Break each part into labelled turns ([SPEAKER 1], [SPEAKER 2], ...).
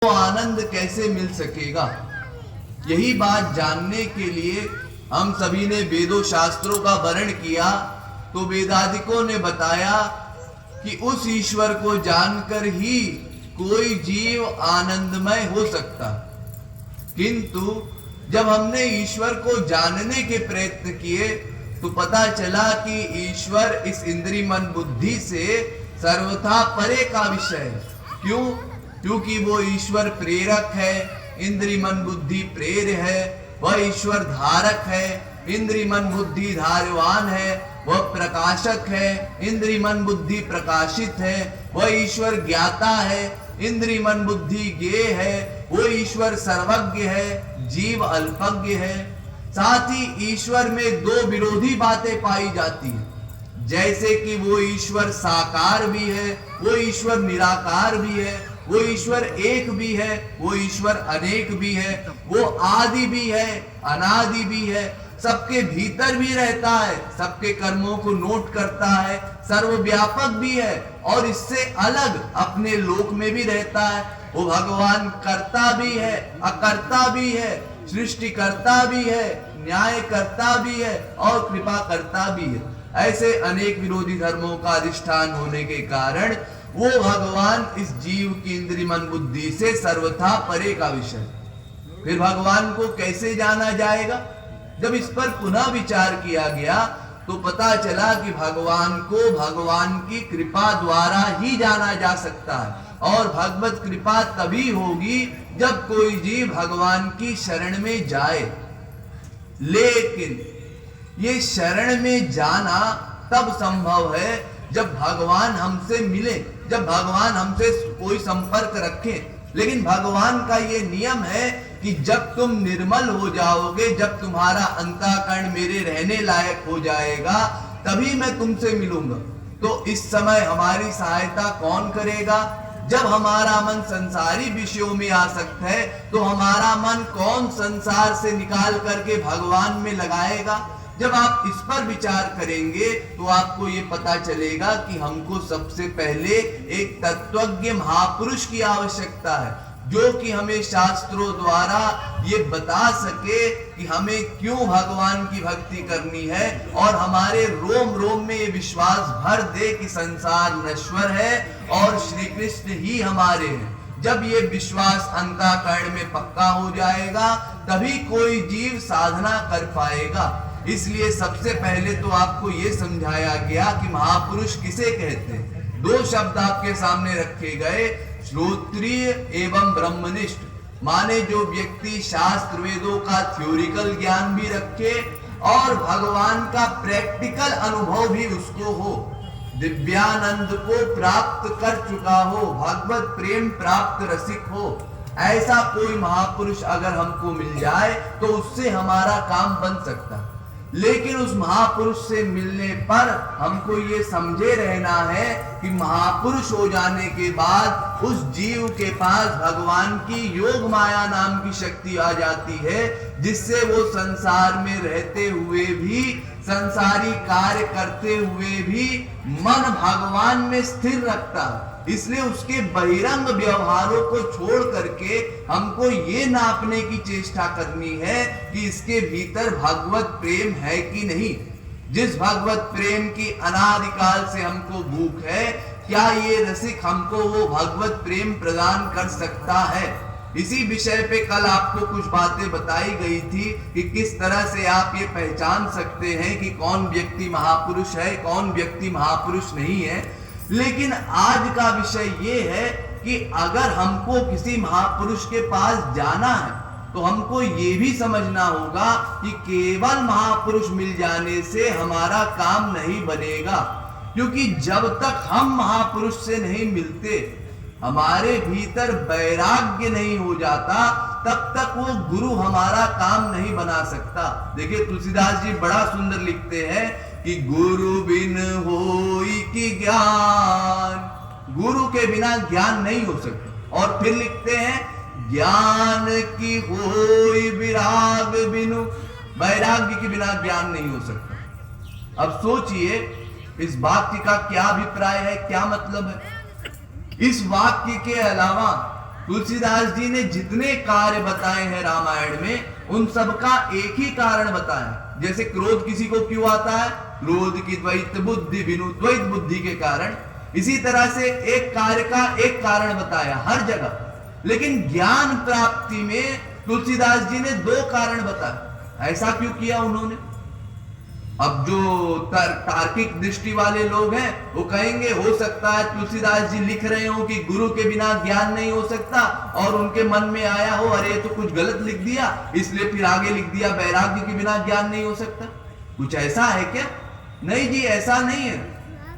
[SPEAKER 1] तो आनंद कैसे मिल सकेगा? यही बात जानने के लिए हम सभी ने वेदों शास्त्रों का वर्ण किया। तो वेदाधिकों ने बताया कि उस ईश्वर को जानकर ही कोई जीव आनंदमय हो सकता। किंतु जब हमने ईश्वर को जानने के प्रयत्न किए तो पता चला कि ईश्वर इस इंद्रिय मन बुद्धि से सर्वथा परे का विषय है। क्यों? क्योंकि वो ईश्वर प्रेरक है, इंद्रिय मन बुद्धि प्रेर्य है। वह ईश्वर धारक है, इंद्रिय मन बुद्धि धार्यवान है। वह प्रकाशक है, इंद्रिय मन बुद्धि प्रकाशित है। वह ईश्वर ज्ञाता है, इंद्रिय मन बुद्धि ज्ञेय है। वो ईश्वर सर्वज्ञ है, जीव अल्पज्ञ है। साथ ही ईश्वर में दो विरोधी बातें पाई जाती है, जैसे कि वो ईश्वर साकार भी है, वो ईश्वर निराकार भी है, वो ईश्वर एक भी है, वो ईश्वर अनेक भी है, वो आदि भी है, अनादि भी है, सबके भीतर भी रहता है, सबके कर्मों को नोट करता है, सर्वव्यापक भी है और इससे अलग अपने लोक में भी रहता है। वो भगवान कर्ता भी है, अकर्ता भी है, सृष्टि करता भी है, न्याय करता भी है और कृपा करता भी है। ऐसे अनेक विरोधी धर्मों का अधिष्ठान होने के कारण वो भगवान इस जीव की इंद्रिय मन बुद्धि से सर्वथा परे का विषय। फिर भगवान को कैसे जाना जाएगा? जब इस पर पुनः विचार किया गया तो पता चला कि भगवान को भगवान की कृपा द्वारा ही जाना जा सकता है और भगवत कृपा तभी होगी जब कोई जीव भगवान की शरण में जाए। लेकिन ये शरण में जाना तब संभव है जब भगवान हमसे मिले, जब भगवान हमसे कोई संपर्क रखे। लेकिन भगवान का ये नियम है कि जब तुम निर्मल हो जाओगे, जब तुम्हारा अंतःकरण मेरे रहने लायक हो जाएगा, तभी मैं तुमसे मिलूंगा। तो इस समय हमारी सहायता कौन करेगा? जब हमारा मन संसारी विषयों में आसक्त है तो हमारा मन कौन संसार से निकाल करके भगवान में लगाएगा? जब आप इस पर विचार करेंगे तो आपको ये पता चलेगा कि हमको सबसे पहले एक तत्वज्ञ महापुरुष की आवश्यकता है, जो कि हमें शास्त्रों द्वारा ये बता सके कि हमें क्यों भगवान की भक्ति करनी है और हमारे रोम रोम में ये विश्वास भर दे कि संसार नश्वर है और श्री कृष्ण ही हमारे हैं। जब ये विश्वास अंतःकरण में पक्का हो जाएगा तभी कोई जीव साधना कर पाएगा। इसलिए सबसे पहले तो आपको ये समझाया गया कि महापुरुष किसे कहते हैं। दो शब्द आपके सामने रखे गए, श्रोत्रिय एवं ब्रह्मनिष्ठ, माने जो व्यक्ति शास्त्र वेदों का थ्योरिकल ज्ञान भी रखे और भगवान का प्रैक्टिकल अनुभव भी उसको हो, दिव्यानंद को प्राप्त कर चुका हो, भगवत प्रेम प्राप्त रसिक हो। ऐसा कोई महापुरुष अगर हमको मिल जाए तो उससे हमारा काम बन सकता है। लेकिन उस महापुरुष से मिलने पर हमको ये समझे रहना है कि महापुरुष हो जाने के बाद उस जीव के पास भगवान की योग माया नाम की शक्ति आ जाती है, जिससे वो संसार में रहते हुए भी, संसारी कार्य करते हुए भी मन भगवान में स्थिर रखता है। इसलिए उसके बहिरंग व्यवहारों को छोड़ करके हमको ये नापने की चेष्टा करनी है कि इसके भीतर भगवत प्रेम है कि नहीं। जिस भगवत प्रेम की अनादिकाल से हमको भूख है, क्या ये रसिक हमको वो भगवत प्रेम प्रदान कर सकता है? इसी विषय पे कल आपको कुछ बातें बताई गई थी कि किस तरह से आप ये पहचान सकते हैं कि कौन व्यक्ति महापुरुष है, कौन व्यक्ति महापुरुष नहीं है। लेकिन आज का विषय ये है कि अगर हमको किसी महापुरुष के पास जाना है तो हमको ये भी समझना होगा कि केवल महापुरुष मिल जाने से हमारा काम नहीं बनेगा, क्योंकि जब तक हम महापुरुष से नहीं मिलते, हमारे भीतर वैराग्य नहीं हो जाता, तब तक वो गुरु हमारा काम नहीं बना सकता। देखिए तुलसीदास जी बड़ा सुंदर लिखते हैं कि गुरु बिन होई की ज्ञान, गुरु के बिना ज्ञान नहीं हो सकता। और फिर लिखते हैं ज्ञान की होई विराग बिनु, वैराग्य के बिना ज्ञान नहीं हो सकता। अब सोचिए इस वाक्य का क्या अभिप्राय है, क्या मतलब है? इस वाक्य के अलावा तुलसीदास जी ने जितने कार्य बताए हैं रामायण में, उन सब का एक ही कारण बताया। जैसे क्रोध किसी को क्यों आता है? क्रोध की द्वैत बुद्धि, विनुद्वैत बुद्धि के कारण। इसी तरह से एक कार्य का एक कारण बताया हर जगह। लेकिन ज्ञान प्राप्ति में तुलसीदास जी ने दो कारण बताए। ऐसा क्यों किया उन्होंने? अब जो तार्किक दृष्टि वाले लोग हैं वो कहेंगे हो सकता है तुलसीदास जी लिख रहे हो कि गुरु के बिना ज्ञान नहीं हो सकता, और उनके मन में आया हो अरे तो कुछ गलत लिख दिया, इसलिए फिर आगे लिख दिया वैराग्य के बिना ज्ञान नहीं हो सकता। कुछ ऐसा है क्या? नहीं जी, ऐसा नहीं है।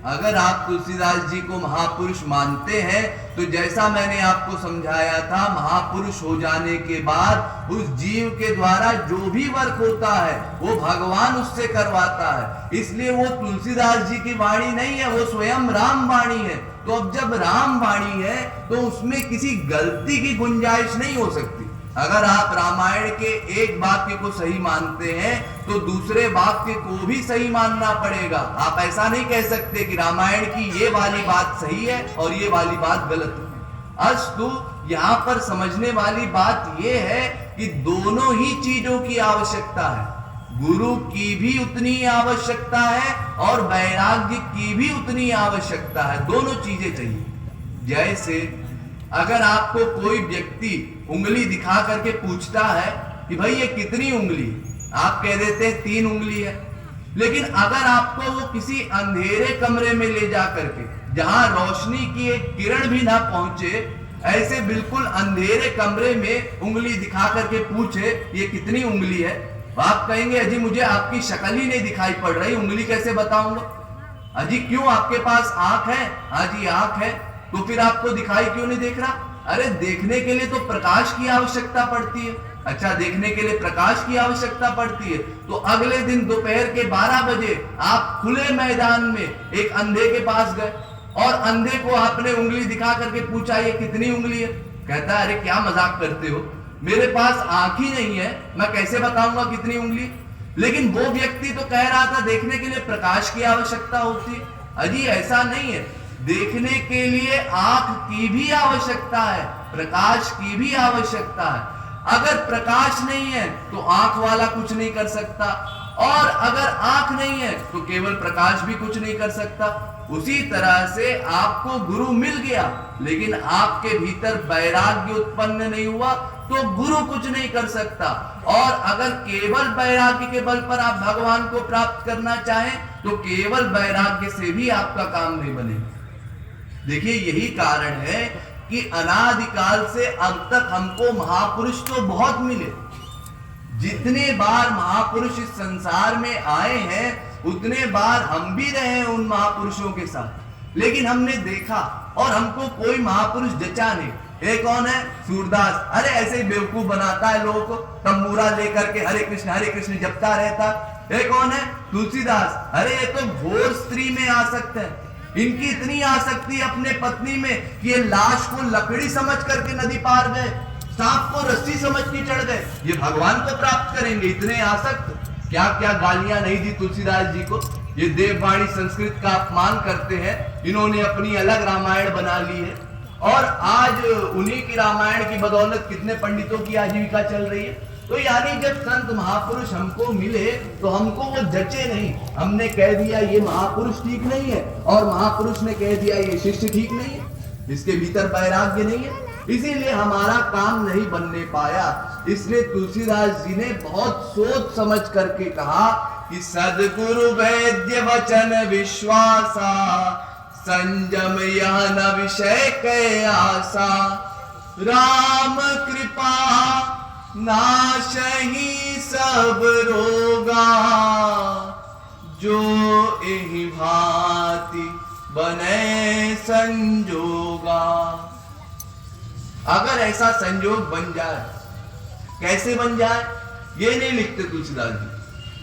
[SPEAKER 1] अगर आप तुलसीदास जी को महापुरुष मानते हैं तो जैसा मैंने आपको समझाया था, महापुरुष हो जाने के बाद उस जीव के द्वारा जो भी वर्क होता है वो भगवान उससे करवाता है। इसलिए वो तुलसीदास जी की वाणी नहीं है, वो स्वयं राम वाणी है। तो अब जब राम वाणी है तो उसमें किसी गलती की गुंजाइश नहीं हो सकती। अगर आप रामायण के एक वाक्य को सही मानते हैं तो दूसरे वाक्य को भी सही मानना पड़ेगा। आप ऐसा नहीं कह सकते कि रामायण की ये वाली बात सही है और ये वाली बात गलत है। अस्तु यहाँ पर समझने वाली बात यह है कि दोनों ही चीजों की आवश्यकता है। गुरु की भी उतनी आवश्यकता है और वैराग्य की भी उतनी आवश्यकता है। दोनों चीजें चाहिए। जैसे अगर आपको कोई व्यक्ति उंगली दिखा करके पूछता है कि भाई ये कितनी उंगली, आप कह देते हैं 3 उंगली है। लेकिन अगर आपको वो किसी अंधेरे कमरे में ले जा करके, जहां रोशनी की एक किरण भी ना पहुंचे, ऐसे बिल्कुल अंधेरे कमरे में उंगली दिखा करके पूछे ये कितनी उंगली है, आप कहेंगे अजी मुझे आपकी शक्ल ही नहीं दिखाई पड़ रही, उंगली कैसे बताऊंगा? अजी क्यों, आपके पास आंख है? हाँ जी आंख है। तो फिर आपको दिखाई क्यों नहीं देख रहा? अरे देखने के लिए तो प्रकाश की आवश्यकता पड़ती है। अच्छा, देखने के लिए प्रकाश की आवश्यकता पड़ती है तो अगले दिन दोपहर के 12 बजे आप खुले मैदान में एक अंधे के पास गए और अंधे को आपने उंगली दिखा करके पूछा ये कितनी उंगली है? कहता है अरे क्या मजाक करते हो, मेरे पास आंख ही नहीं है, मैं कैसे बताऊंगा कितनी उंगली? लेकिन वो व्यक्ति तो कह रहा था देखने के लिए प्रकाश की आवश्यकता होती है। अजी ऐसा नहीं है, देखने के लिए आंख की भी आवश्यकता है, प्रकाश की भी आवश्यकता है। अगर प्रकाश नहीं है तो आंख वाला कुछ नहीं कर सकता, और अगर आंख नहीं है तो केवल प्रकाश भी कुछ नहीं कर सकता। उसी तरह से आपको गुरु मिल गया लेकिन आपके भीतर वैराग्य उत्पन्न नहीं हुआ तो गुरु कुछ नहीं कर सकता। और अगर केवल वैराग्य के बल पर आप भगवान को प्राप्त करना चाहें तो केवल वैराग्य से भी आपका काम नहीं बनेगा। देखिए यही कारण है कि अनादिकाल से अब तक हमको महापुरुष तो बहुत मिले। जितने बार महापुरुष इस संसार में आए हैं उतने बार हम भी रहे हैं उन महापुरुषों के साथ, लेकिन हमने देखा और हमको कोई महापुरुष जचा नहीं। ये कौन है? सूरदास। अरे ऐसे ही बेवकूफ बनाता है लोगों को, तंबूरा लेकर के हरे कृष्ण जपता रहता। ये कौन है? तुलसीदास। अरे ये तो घोर स्त्री में आसक्त है, इनकी इतनी आसक्ति अपने पत्नी में कि ये लाश को लकड़ी समझ करके नदी पार गए, सांप को रस्सी समझ के चढ़ गए। ये भगवान को प्राप्त करेंगे, इतने आसक्त। क्या क्या गालियां नहीं दी तुलसीदास जी को। ये देववाणी संस्कृत का अपमान करते हैं, इन्होंने अपनी अलग रामायण बना ली है और आज उन्हीं की रामायण की बदौलत कितने पंडितों की आजीविका चल रही है। तो यानी जब संत महापुरुष हमको मिले तो हमको वो जचे नहीं, हमने कह दिया ये महापुरुष ठीक नहीं है और महापुरुष ने कह दिया ये शिष्य ठीक नहीं है, इसके भीतर वैराग्य नहीं है, इसीलिए हमारा काम नहीं बनने पाया। इसलिए तुलसीदास जी ने बहुत सोच समझ करके कहा कि सद्गुरु वैद्य वचन विश्वासा, संयम यह न विषय के आशा, राम कृपा नाशही सब रोगा, जो एहि भांति बने संजोगा। अगर ऐसा संजोग बन जाए, कैसे बन जाए ये नहीं लिखते तुलसीदास जी।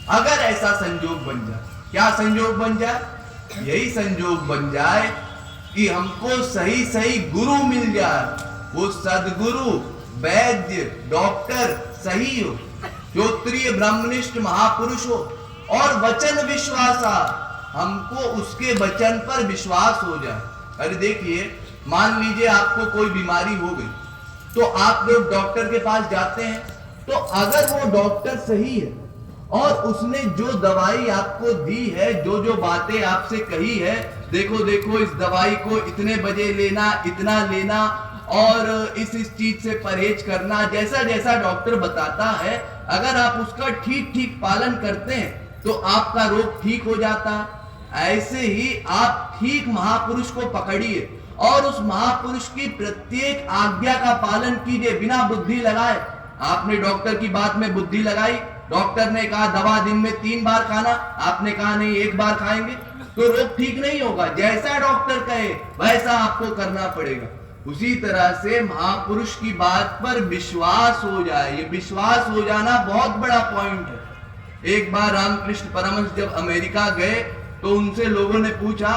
[SPEAKER 1] अगर ऐसा संजोग बन जाए, क्या संजोग बन जाए? यही संजोग बन जाए कि हमको सही सही गुरु मिल जाए, वो सदगुरु वैद्य डॉक्टर सही हो, श्रोत्रिय ब्रह्मनिष्ठ महापुरुष हो और वचन विश्वासा, हमको उसके वचन पर विश्वास हो जाए। अरे देखिए, मान लीजिए आपको कोई बीमारी हो गई, तो आप लोग डॉक्टर के पास जाते हैं, तो अगर वो डॉक्टर सही है और उसने जो दवाई आपको दी है, जो जो बातें आपसे कही है, देखो देखो इस दवाई को इतने बजे लेना, इतना लेना और इस चीज से परहेज करना, जैसा जैसा डॉक्टर बताता है, अगर आप उसका ठीक ठीक पालन करते हैं तो आपका रोग ठीक हो जाता है। ऐसे ही आप ठीक महापुरुष को पकड़िए और उस महापुरुष की प्रत्येक आज्ञा का पालन कीजिए बिना बुद्धि लगाए। आपने डॉक्टर की बात में बुद्धि लगाई, डॉक्टर ने कहा दवा दिन में 3 बार खाना, आपने कहा नहीं 1 बार खाएंगे, तो रोग ठीक नहीं होगा। जैसा डॉक्टर कहे वैसा आपको करना पड़ेगा। उसी तरह से महापुरुष की बात पर विश्वास हो जाए, ये विश्वास हो जाना बहुत बड़ा पॉइंट है। एक बार रामकृष्ण परमहंस जब अमेरिका गए तो उनसे लोगों ने पूछा,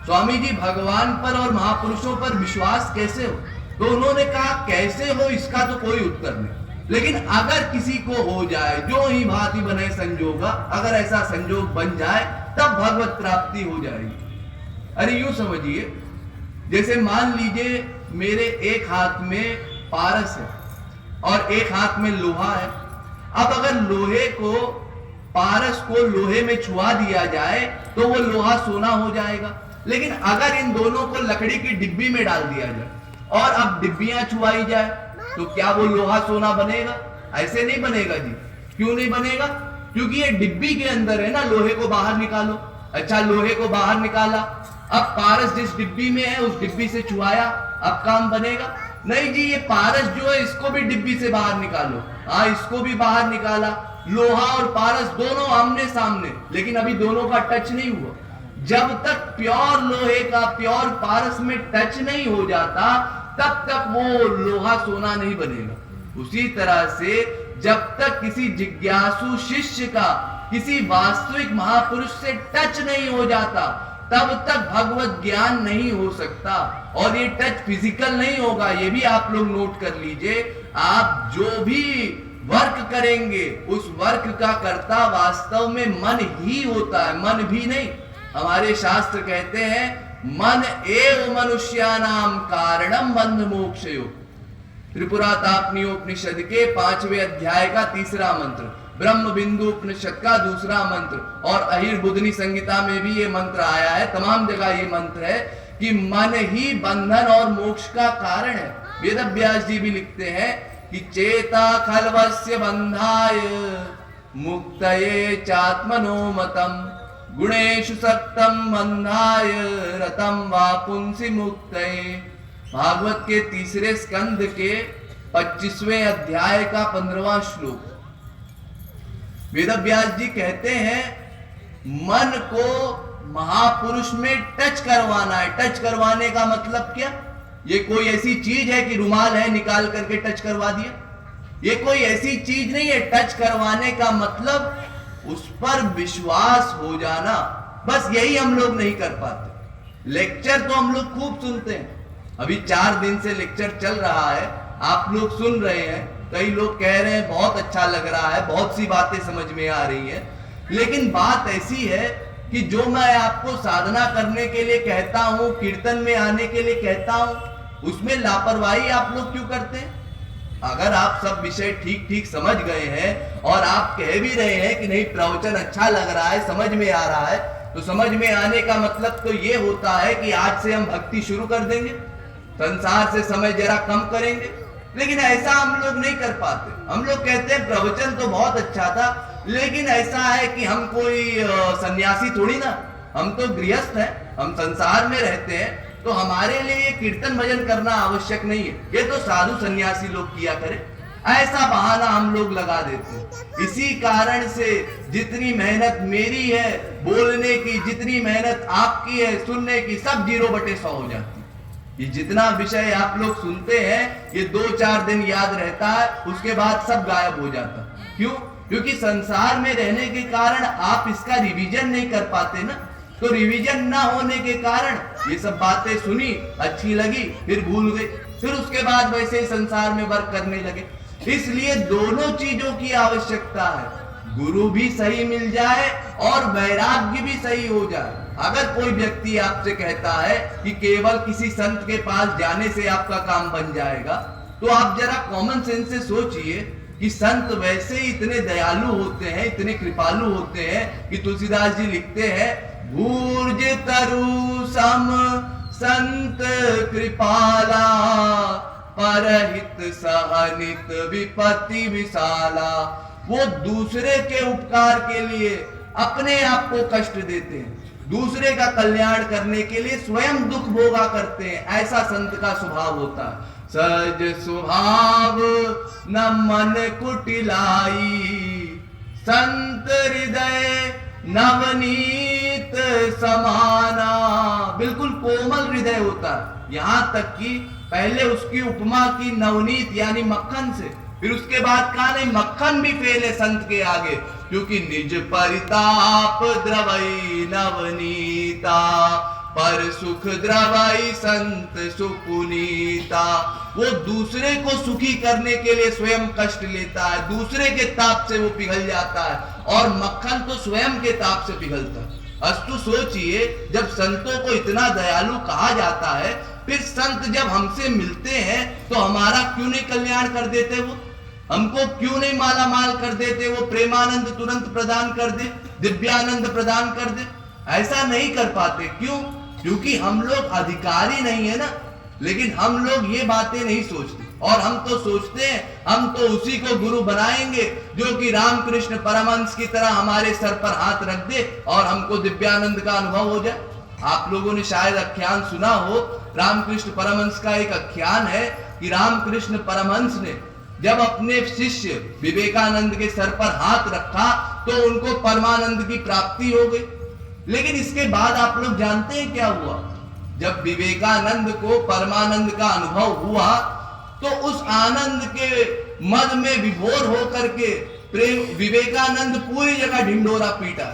[SPEAKER 1] स्वामी जी भगवान पर और महापुरुषों पर विश्वास कैसे हो? तो उन्होंने कहा कैसे हो इसका तो कोई उत्तर नहीं, लेकिन अगर किसी को हो जाए, जो ही भांति बने संजोगा, अगर ऐसा संजोग बन जाए तब भगवत प्राप्ति हो जाएगी। अरे यूं समझिए, जैसे मान लीजिए मेरे एक हाथ में पारस है और एक हाथ में लोहा है। अब अगर लोहे को, पारस को लोहे में छुआ दिया जाए तो वो लोहा सोना हो जाएगा, लेकिन अगर इन दोनों को लकड़ी की डिब्बी में डाल दिया जाए और अब डिब्बियां छुआई जाए तो क्या वो लोहा सोना बनेगा? ऐसे नहीं बनेगा जी। क्यों नहीं बनेगा? क्योंकि ये डिब्बी के अंदर है ना, लोहे को बाहर निकालो। अच्छा, लोहे को बाहर निकाला, अब पारस जिस डिब्बी में है उस डिब्बी से छुआया, अब काम बनेगा? नहीं जी, ये पारस जो है इसको भी डिब्बी से बाहर निकालो। हाँ, इसको भी बाहर निकाला, लोहा और पारस दोनों आमने सामने, लेकिन अभी दोनों का टच नहीं हुआ। जब तक प्योर लोहे का प्योर पारस में टच नहीं हो जाता तब तक वो लोहा सोना नहीं बनेगा। उसी तरह से जब तक किसी जिज्ञासु शिष्य का किसी वास्तविक महापुरुष से टच नहीं हो जाता तब तक भगवत ज्ञान नहीं हो सकता। और ये टच फिजिकल नहीं होगा, ये भी आप लोग नोट कर लीजिए। आप जो भी वर्क करेंगे उस वर्क का कर्ता वास्तव में मन ही होता है, मन भी नहीं। हमारे शास्त्र कहते हैं मन एव मनुष्यानाम कारणम बंध मोक्षयो। त्रिपुरातापनियोपनिषद के 5वें अध्याय का 3रा मंत्र, ब्रह्म बिंदु उपनिषद का 2रा मंत्र और अहिर्बुद्धनि संहिता में भी ये मंत्र आया है। तमाम जगह ये मंत्र है कि मन ही बंधन और मोक्ष का कारण है। वेदव्यास जी भी लिखते हैं कि चेता खलवस्य बंधाय मुक्तये चात्मनो मतम गुणेषु सक्तम बंधाय रतम वा पुंसि मुक्तये। भागवत के 3रे स्कंद के 25वें अध्याय का 15वां श्लोक। वेदव्यास जी कहते हैं मन को महापुरुष में टच करवाना है। टच करवाने का मतलब क्या? ये कोई ऐसी चीज है कि रुमाल है निकाल करके टच करवा दिया? ये कोई ऐसी चीज नहीं है। टच करवाने का मतलब उस पर विश्वास हो जाना। बस यही हम लोग नहीं कर पाते। लेक्चर तो हम लोग खूब सुनते हैं, अभी 4 दिन से लेक्चर चल रहा है, आप लोग सुन रहे हैं, कई लोग कह रहे हैं बहुत अच्छा लग रहा है, बहुत सी बातें समझ में आ रही हैं। लेकिन बात ऐसी है कि जो मैं आपको साधना करने के लिए कहता हूं, कीर्तन में आने के लिए कहता हूं, उसमें लापरवाही आप लोग क्यों करते हैं? अगर आप सब विषय ठीक ठीक समझ गए हैं और आप कह भी रहे हैं कि नहीं प्रवचन अच्छा लग रहा है, समझ में आ रहा है, तो समझ में आने का मतलब तो ये होता है कि आज से हम भक्ति शुरू कर देंगे, संसार से समय जरा कम करेंगे। लेकिन ऐसा हम लोग नहीं कर पाते। हम लोग कहते हैं प्रवचन तो बहुत अच्छा था, लेकिन ऐसा है कि हम कोई सन्यासी थोड़ी ना, हम तो गृहस्थ हैं, हम संसार में रहते हैं, तो हमारे लिए कीर्तन भजन करना आवश्यक नहीं है, ये तो साधु सन्यासी लोग किया करें। ऐसा बहाना हम लोग लगा देते हैं। इसी कारण से जितनी मेहनत मेरी है बोलने की, जितनी मेहनत आपकी है सुनने की, सब 0/100 हो जाती है। ये जितना विषय आप लोग सुनते हैं ये 2-4 दिन याद रहता है, उसके बाद सब गायब हो जाता है। क्यों? क्योंकि संसार में रहने के कारण आप इसका रिवीजन नहीं कर पाते ना। तो रिवीजन ना होने के कारण ये सब बातें सुनी, अच्छी लगी, फिर भूल गई, फिर उसके बाद वैसे ही संसार में वर्क करने लगे। इसलिए दोनों चीजों की आवश्यकता है, गुरु भी सही मिल जाए और वैराग्य भी सही हो जाए। अगर कोई व्यक्ति आपसे कहता है कि केवल किसी संत के पास जाने से आपका काम बन जाएगा, तो आप जरा कॉमन सेंस से सोचिए कि संत वैसे ही इतने दयालु होते हैं, इतने कृपालु होते हैं कि तुलसीदास जी लिखते हैं, भूर्ज तरु सम संत कृपाला, परहित सहनित विपत्ति विशाला। वो दूसरे के उपकार के लिए अपने आप को कष्ट देते हैं, दूसरे का कल्याण करने के लिए स्वयं दुख भोगा करते हैं। ऐसा संत का स्वभाव होता है। सहज स्वभाव न मन कुटिलाई, संत हृदय नवनीत समाना। बिल्कुल कोमल हृदय होता है, यहां तक कि पहले उसकी उपमा की नवनीत यानी मक्खन से, फिर उसके बाद कहा नहीं मक्खन भी फेल है संत के आगे, क्योंकि निज परिताप द्रवई नवनीता, पर सुख द्रवई संत सुपुनीता। वो दूसरे को सुखी करने के लिए स्वयं कष्ट लेता है, दूसरे के ताप से वो पिघल जाता है, और मक्खन तो स्वयं के ताप से पिघलता है। अस्तु सोचिए, जब संतों को इतना दयालु कहा जाता है, फिर संत जब हमसे मिलते हैं तो हमारा क्यों नहीं कल्याण कर देते? वो हमको क्यों नहीं माला माल कर देते? वो प्रेमानंद तुरंत प्रदान कर दे, दिव्यानंद प्रदान कर दे। ऐसा नहीं कर पाते, क्यों? क्योंकि हम लोग अधिकारी नहीं है ना। लेकिन हम लोग ये बातें नहीं सोचते, और हम तो सोचते हैं हम तो उसी को गुरु बनाएंगे जो कि रामकृष्ण परमहंस की तरह हमारे सर पर हाथ रख दे और हमको दिव्यानंद का अनुभव हो जाए। आप लोगों ने शायद आख्यान सुना हो, रामकृष्ण परमहंस का एक आख्यान है कि रामकृष्ण परमहंस ने जब अपने शिष्य विवेकानंद के सर पर हाथ रखा तो उनको परमानंद की प्राप्ति हो गई। लेकिन इसके बाद आप लोग जानते हैं क्या हुआ? जब विवेकानंद को परमानंद का अनुभव हुआ तो उस आनंद के मद में विभोर होकर के प्रेम विवेकानंद पूरी जगह ढिंडोरा पीटा,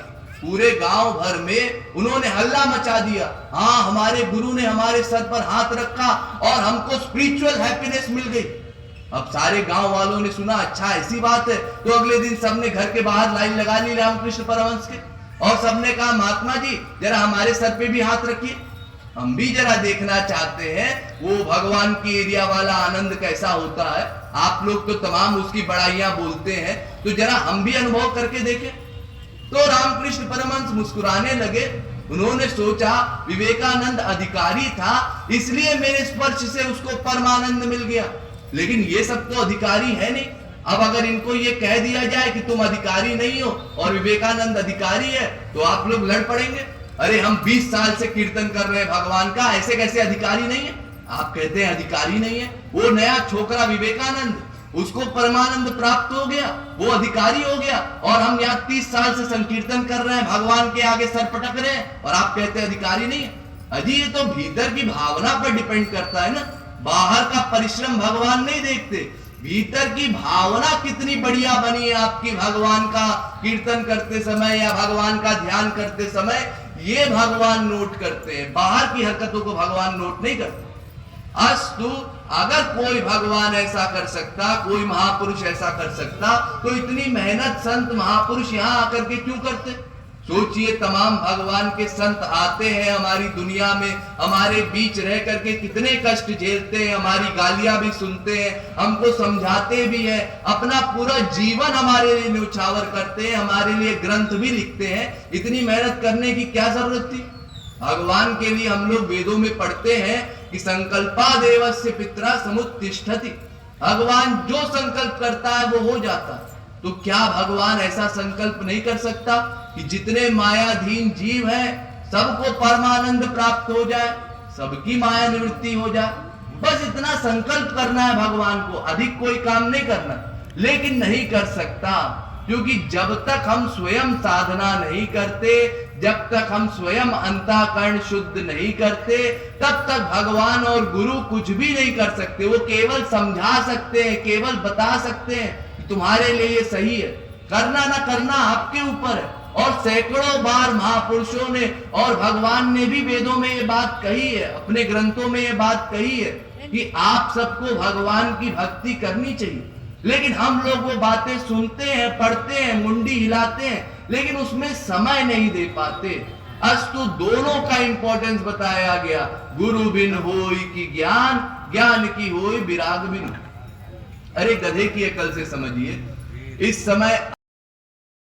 [SPEAKER 1] पूरे गांव भर में उन्होंने हल्ला मचा दिया। हाँ, हमारे गुरु ने हमारे सर पर हाथ रखा और हमको स्पिरिचुअल हैप्पीनेस मिल गई। अब सारे गांव वालों ने सुना, अच्छा ऐसी बात है, तो अगले दिन सबने घर के बाहर लाइन लगा ली रामकृष्ण परमहंस के, और सबने कहा महात्मा जी जरा हमारे सर पे भी हाथ रखिए, हम भी जरा देखना चाहते हैं वो भगवान की एरिया वाला आनंद कैसा होता है। आप लोग तो तमाम उसकी बड़ाइयां बोलते हैं, तो जरा हम भी अनुभव करके देखें। तो रामकृष्ण परमहंस मुस्कुराने लगे। उन्होंने सोचा विवेकानंद अधिकारी था, इसलिए मेरे स्पर्श से उसको परमानंद मिल गया, लेकिन ये सब तो अधिकारी है नहीं। अब अगर इनको ये कह दिया जाए कि तुम अधिकारी नहीं हो और विवेकानंद अधिकारी है, तो आप लोग लड़ पड़ेंगे। अरे हम 20 साल से कीर्तन कर रहे हैं भगवान का, ऐसे कैसे अधिकारी नहीं है? आप कहते हैं अधिकारी नहीं है। वो नया छोकरा विवेकानंद, उसको परमानंद प्राप्त हो गया, वो अधिकारी हो गया, और हम यहाँ 30 साल से संकीर्तन कर रहे हैं, भगवान के आगे सर पटक रहे हैं, और आप कहते हैं अधिकारी नहीं है। अजी ये तो भीतर की भावना पर डिपेंड करता है ना। बाहर का परिश्रम भगवान नहीं देखते, भीतर की भावना कितनी बढ़िया बनी है आपकी भगवान का कीर्तन करते समय या भगवान का ध्यान करते समय, ये भगवान नोट करते हैं। बाहर की हरकतों को भगवान नोट नहीं करते। अस्तु अगर कोई भगवान ऐसा कर सकता, कोई महापुरुष ऐसा कर सकता, तो इतनी मेहनत संत महापुरुष यहाँ आकर के क्यों करते? सोचिए, तमाम भगवान के संत आते हैं हमारी दुनिया में, हमारे बीच रह करके कितने कष्ट झेलते हैं, हमारी गालियां भी सुनते हैं, हमको समझाते भी हैं, अपना पूरा जीवन हमारे लिए न्यौछावर करते हैं, हमारे लिए ग्रंथ भी लिखते हैं। इतनी मेहनत करने की क्या जरूरत थी? भगवान के लिए हम लोग वेदों में पढ़ते हैं कि संकल्पा देवस्य पित्रा समुत्तिष्ठति, भगवान जो संकल्प करता है वो हो जाता है। तो क्या भगवान ऐसा संकल्प नहीं कर सकता कि जितने मायाधीन जीव हैं सबको परमानंद प्राप्त हो जाए, सबकी माया निवृत्ति हो जाए? बस इतना संकल्प करना है भगवान को, अधिक कोई काम नहीं करना। लेकिन नहीं कर सकता, क्योंकि जब तक हम स्वयं साधना नहीं करते, जब तक हम स्वयं अंतःकरण शुद्ध नहीं करते, तब तक भगवान और गुरु कुछ भी नहीं कर सकते। वो केवल समझा सकते हैं, केवल बता सकते हैं कि तुम्हारे लिए ये सही है, करना ना करना आपके ऊपर है। और सैकड़ों बार महापुरुषों ने और भगवान ने भी वेदों में ये बात कही है, अपने ग्रंथों में ये बात कही है कि आप सबको भगवान की भक्ति करनी चाहिए। लेकिन हम लोग वो बातें सुनते हैं, पढ़ते हैं, मुंडी हिलाते हैं, लेकिन उसमें समय नहीं दे पाते। अस्तु दोनों का इंपॉर्टेंस बताया गया। गुरु बिन होई की ज्ञान, ज्ञान की होई विराग बिन। अरे गधे की अकल से समझिए, इस समय